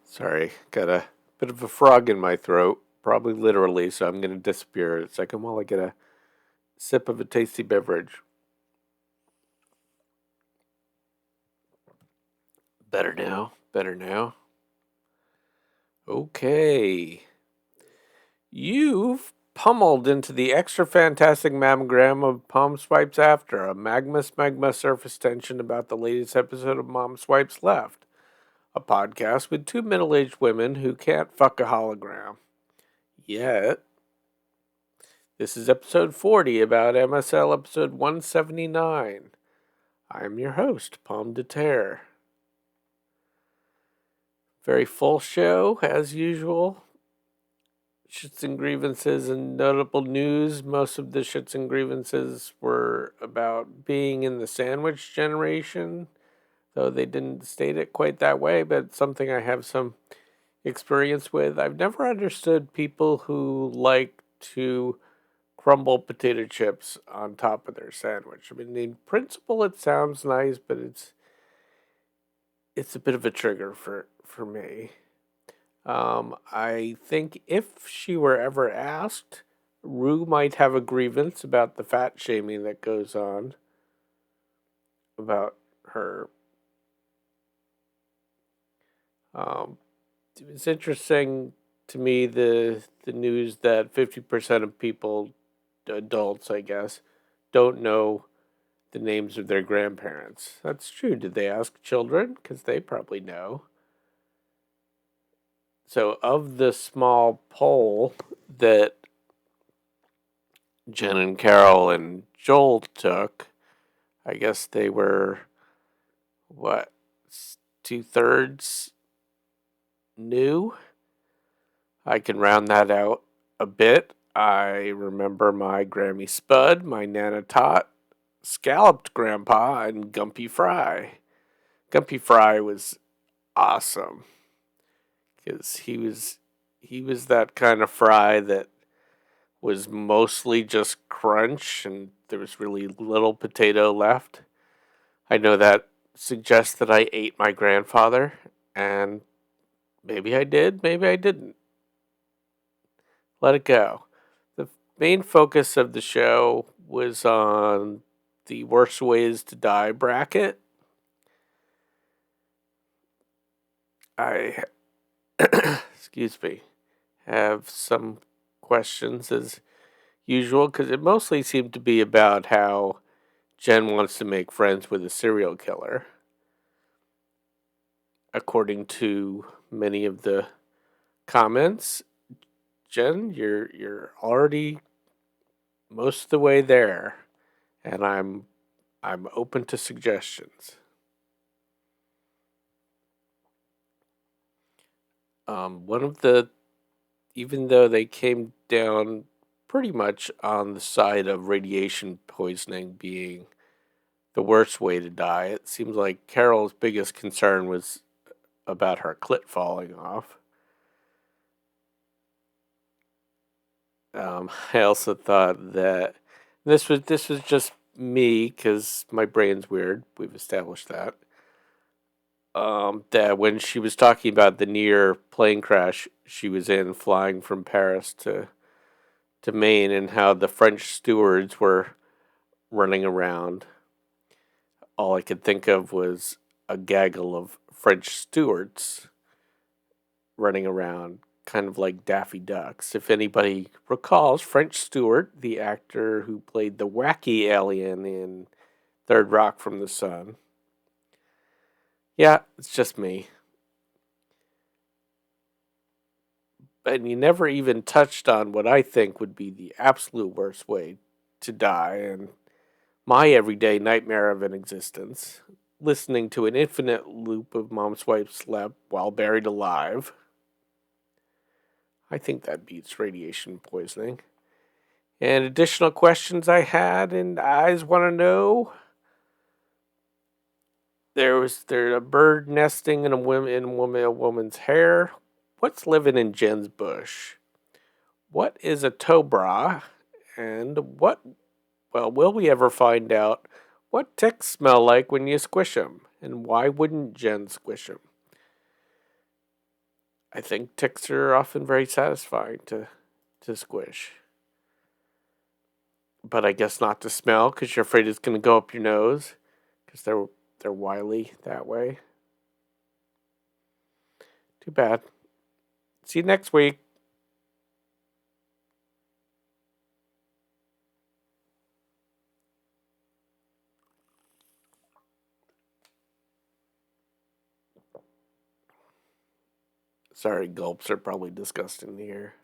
Sorry, got a bit of a frog in my throat, probably literally, so I'm going to disappear in a second while I get a sip of a tasty beverage. Better now, better now. Okay. You've pummeled into the extra fantastic mammogram of Palm Swipes After, a magma surface tension about the latest episode of Mom Swipes Left, a podcast with two middle aged women who can't fuck a hologram. Yet. This is episode 40 about MSL episode 179. I'm your host, Pomme de Terre. Very full show, as usual. Shits and grievances and notable news. Most of the shits and grievances were about being in the sandwich generation, though they didn't state it quite that way, but something I have some experience with. I've never understood people who like to crumble potato chips on top of their sandwich. I mean, in principle, it sounds nice, but it's a bit of a trigger for me. I think if she were ever asked, Rue might have a grievance about the fat shaming that goes on about her. Um, it's interesting to me the news that 50% of people, adults, I guess, don't know the names of their grandparents. That's true. Did they ask children? Because they probably know. So, of the small poll that Jen and Carol and Joel took, I guess they were, what, 2/3 new? I can round that out a bit. I remember my Grammy Spud, my Nana Tot, Scalloped Grandpa, and Gumpy Fry. Gumpy Fry was awesome because he was that kind of fry that was mostly just crunch and there was really little potato left. I know that suggests that I ate my grandfather, and maybe I did, maybe I didn't. Let it go. The main focus of the show was on the worst ways to die bracket. I excuse me, have some questions as usual because it mostly seemed to be about how Jen wants to make friends with a serial killer, according to many of the comments. Jen, you're already most of the way there, and I'm open to suggestions. One of the Even though they came down pretty much on the side of radiation poisoning being the worst way to die, it seems like Carol's biggest concern was about her clit falling off. I also thought that this was just me because my brain's weird. We've established that. That when she was talking about the near plane crash she was in, flying from Paris to Maine, and how the French stewards were running around, all I could think of was a gaggle of French stewards running around, kind of like Daffy Ducks. If anybody recalls, French Stewart, the actor who played the wacky alien in Third Rock from the Sun. Yeah, it's just me. And you never even touched on what I think would be the absolute worst way to die, and my everyday nightmare of an existence, listening to an infinite loop of Mom Swipe Slept while buried alive. I think that beats radiation poisoning. And additional questions I had and eyes want to know. There a bird nesting in a woman's hair. What's living in Jen's bush? What is a toe bra? And will we ever find out what ticks smell like when you squish them? And why wouldn't Jen squish them? I think ticks are often very satisfying to squish. But I guess not to smell because you're afraid it's going to go up your nose because they're wily that way. Too bad. See you next week. Sorry, gulps are probably disgusting to hear.